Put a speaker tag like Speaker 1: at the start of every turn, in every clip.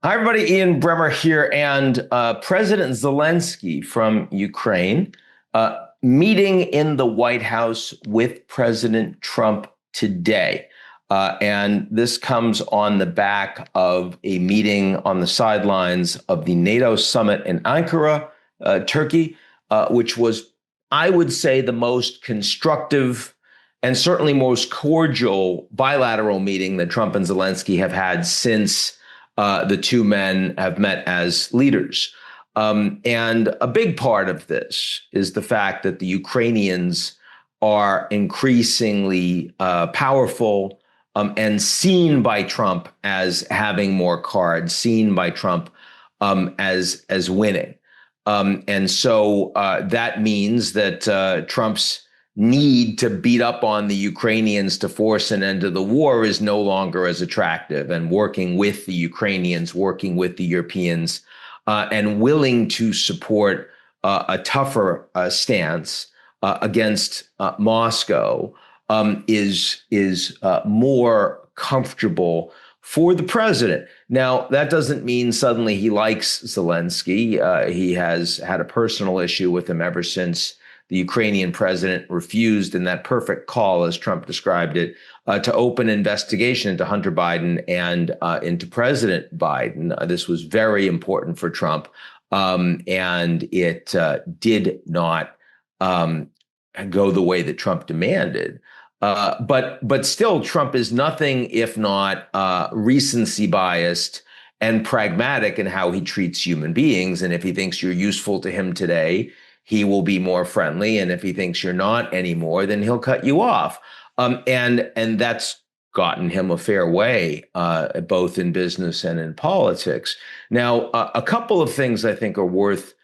Speaker 1: Hi, everybody. Ian Bremmer here, and President Zelensky from Ukraine meeting in the White House with President Trump today. And this comes on the back of a meeting on the sidelines of the NATO summit in Ankara, Turkey, which was, I would say, the most constructive and certainly most cordial bilateral meeting that Trump and Zelensky have had since the two men have met as leaders. And a big part of this is the fact that the Ukrainians are increasingly powerful and seen by Trump as having more cards, seen by Trump as winning. And so that means that Trump's need to beat up on the Ukrainians to force an end to the war is no longer as attractive, and working with the Ukrainians, working with the Europeans, and willing to support a tougher stance against Moscow is more comfortable for the president. Now, that doesn't mean suddenly he likes Zelensky. He has had a personal issue with him ever since the Ukrainian president refused, in that perfect call, as Trump described it, to open investigation into Hunter Biden and into President Biden. This was very important for Trump, and it did not go the way that Trump demanded. But still, Trump is nothing if not recency biased and pragmatic in how he treats human beings. And if he thinks you're useful to him today, he will be more friendly. And if he thinks you're not anymore, then he'll cut you off. And that's gotten him a fair way, both in business and in politics. Now, a couple of things I think are worth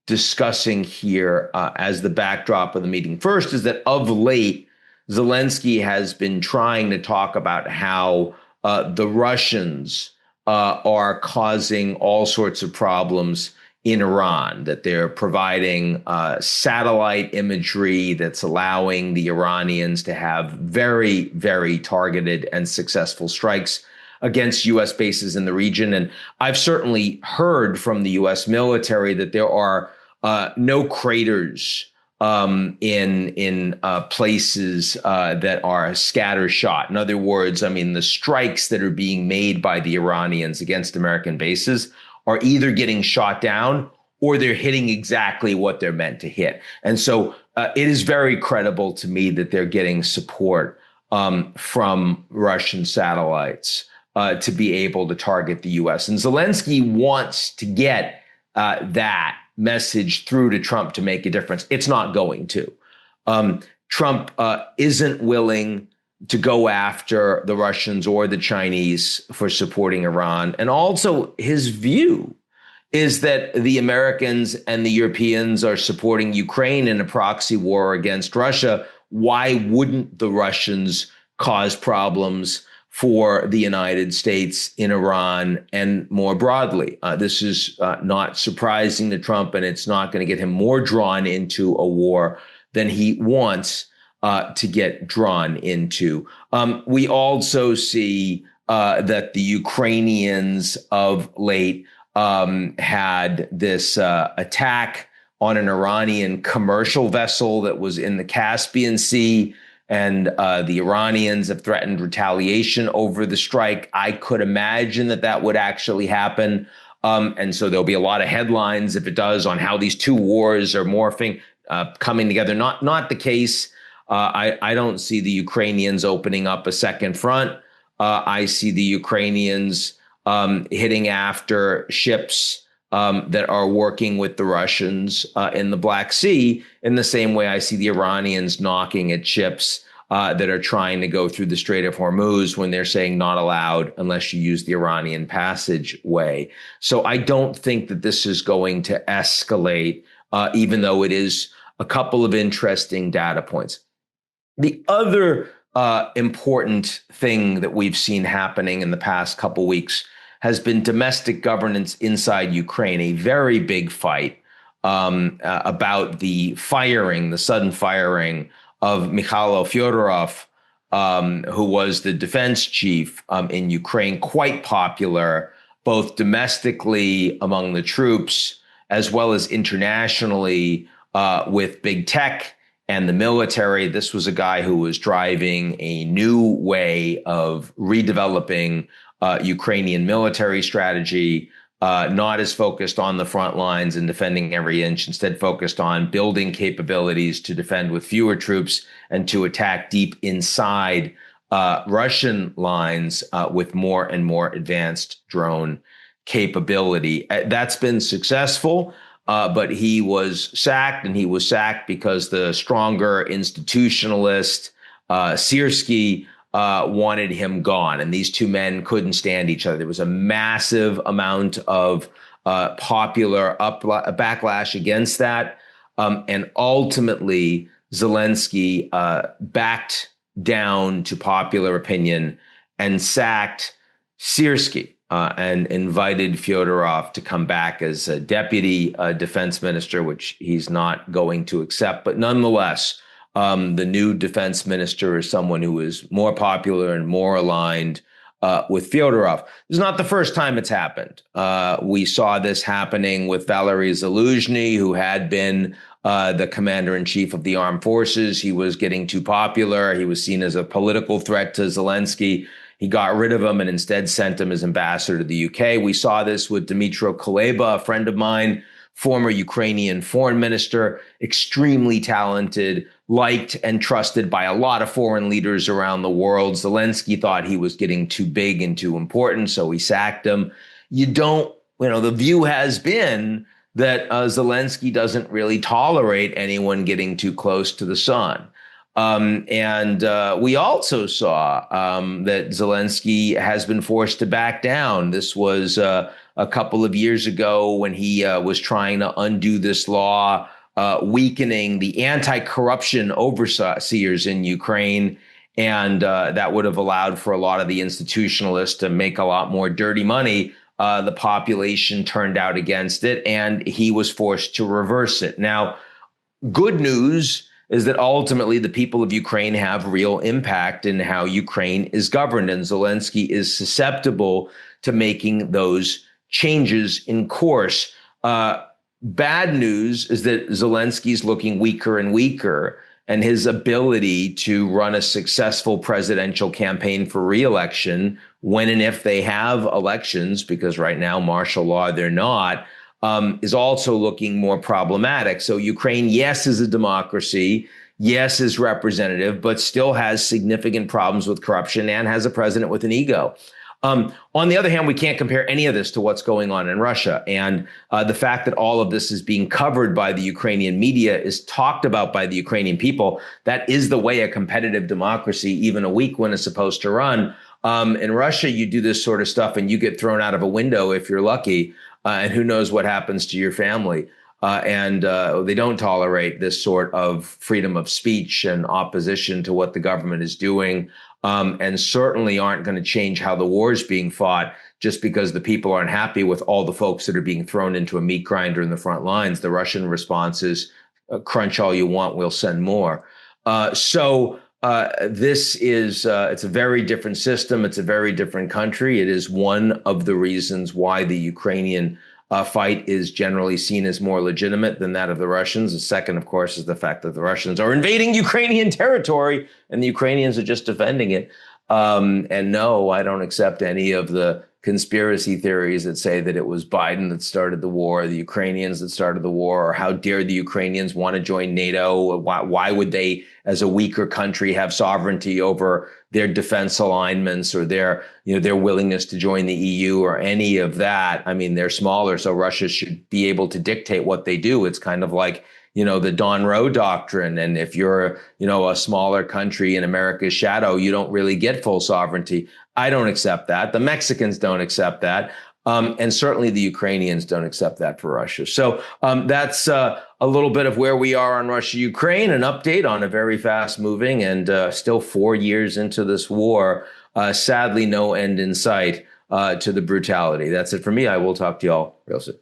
Speaker 1: discussing here as the backdrop of the meeting. First is that of late, Zelensky has been trying to talk about how the Russians are causing all sorts of problems in Iran, that they're providing satellite imagery that's allowing the Iranians to have very, very targeted and successful strikes against U.S. bases in the region. And I've certainly heard from the U.S. military that there are no craters in places that are scattershot. In other words, I mean, the strikes that are being made by the Iranians against American bases are either getting shot down or they're hitting exactly what they're meant to hit. And so it is very credible to me that they're getting support from Russian satellites to be able to target the U.S. And Zelensky wants to get that message through to Trump to make a difference. It's not going to. Trump isn't willing to go after the Russians or the Chinese for supporting Iran. And also his view is that the Americans and the Europeans are supporting Ukraine in a proxy war against Russia. Why wouldn't the Russians cause problems for the United States in Iran and more broadly? This is not surprising to Trump, and it's not going to get him more drawn into a war than he wants to get drawn into. We also see that the Ukrainians of late had this attack on an Iranian commercial vessel that was in the Caspian Sea, and the Iranians have threatened retaliation over the strike. I could imagine that that would actually happen. And so there'll be a lot of headlines if it does on how these two wars are morphing, coming together. Not the case. I don't see the Ukrainians opening up a second front. I see the Ukrainians hitting after ships that are working with the Russians in the Black Sea, in the same way I see the Iranians knocking at ships that are trying to go through the Strait of Hormuz when they're saying not allowed unless you use the Iranian passageway. So I don't think that this is going to escalate, even though it is a couple of interesting data points. The other important thing that we've seen happening in the past couple weeks has been domestic governance inside Ukraine, a very big fight about the sudden firing of Mikhailo Fyodorov, who was the defense chief in Ukraine, quite popular both domestically among the troops as well as internationally with big tech and the military. This was a guy who was driving a new way of redeveloping Ukrainian military strategy, not as focused on the front lines and defending every inch, instead focused on building capabilities to defend with fewer troops and to attack deep inside Russian lines with more and more advanced drone capability. That's been successful. But he was sacked, and he was sacked because the stronger institutionalist Syrsky wanted him gone, and these two men couldn't stand each other. There was a massive amount of popular backlash against that, and ultimately Zelensky backed down to popular opinion and sacked Syrsky. And invited Fyodorov to come back as a deputy defense minister, which he's not going to accept. But nonetheless, the new defense minister is someone who is more popular and more aligned with Fyodorov. This is not the first time it's happened. We saw this happening with Valery Zaluzhny, who had been the commander-in-chief of the armed forces. He was getting too popular. He was seen as a political threat to Zelensky. He got rid of him and instead sent him as ambassador to the UK. We saw this with Dmytro Kuleba, a friend of mine, former Ukrainian foreign minister, extremely talented, liked and trusted by a lot of foreign leaders around the world. Zelensky thought he was getting too big and too important, so he sacked him. The view has been that Zelensky doesn't really tolerate anyone getting too close to the sun. And we also saw that Zelensky has been forced to back down. This was a couple of years ago when he was trying to undo this law, weakening the anti-corruption overseers in Ukraine. And that would have allowed for a lot of the institutionalists to make a lot more dirty money. The population turned out against it, and he was forced to reverse it. Now, good news is that ultimately the people of Ukraine have real impact in how Ukraine is governed, and Zelensky is susceptible to making those changes in course. Bad news is that Zelensky's looking weaker and weaker, and his ability to run a successful presidential campaign for re-election when and if they have elections, because right now, martial law, they're not, is also looking more problematic. So Ukraine, yes, is a democracy, yes, is representative, but still has significant problems with corruption and has a president with an ego. On the other hand, we can't compare any of this to what's going on in Russia. And the fact that all of this is being covered by the Ukrainian media, is talked about by the Ukrainian people, that is the way a competitive democracy, even a weak one, is supposed to run. In Russia, you do this sort of stuff and you get thrown out of a window if you're lucky. And who knows what happens to your family. And they don't tolerate this sort of freedom of speech and opposition to what the government is doing, and certainly aren't going to change how the war is being fought just because the people aren't happy with all the folks that are being thrown into a meat grinder in the front lines. The Russian response is, crunch all you want, we'll send more. This is, it's a very different system. It's a very different country. It is one of the reasons why the Ukrainian fight is generally seen as more legitimate than that of the Russians. The second, of course, is the fact that the Russians are invading Ukrainian territory and the Ukrainians are just defending it. And no, I don't accept any of the conspiracy theories that say that it was Biden that started the war, the Ukrainians that started the war, or how dare the Ukrainians want to join NATO? Why would they, as a weaker country, have sovereignty over their defense alignments or their willingness to join the EU or any of that? I mean, they're smaller, so Russia should be able to dictate what they do. It's kind of like, the Don Roe doctrine. And if you're, a smaller country in America's shadow, you don't really get full sovereignty. I don't accept that. The Mexicans don't accept that. And certainly the Ukrainians don't accept that for Russia. So that's a little bit of where we are on Russia-Ukraine, an update on a very fast moving and still 4 years into this war. Sadly, no end in sight to the brutality. That's it for me. I will talk to y'all real soon.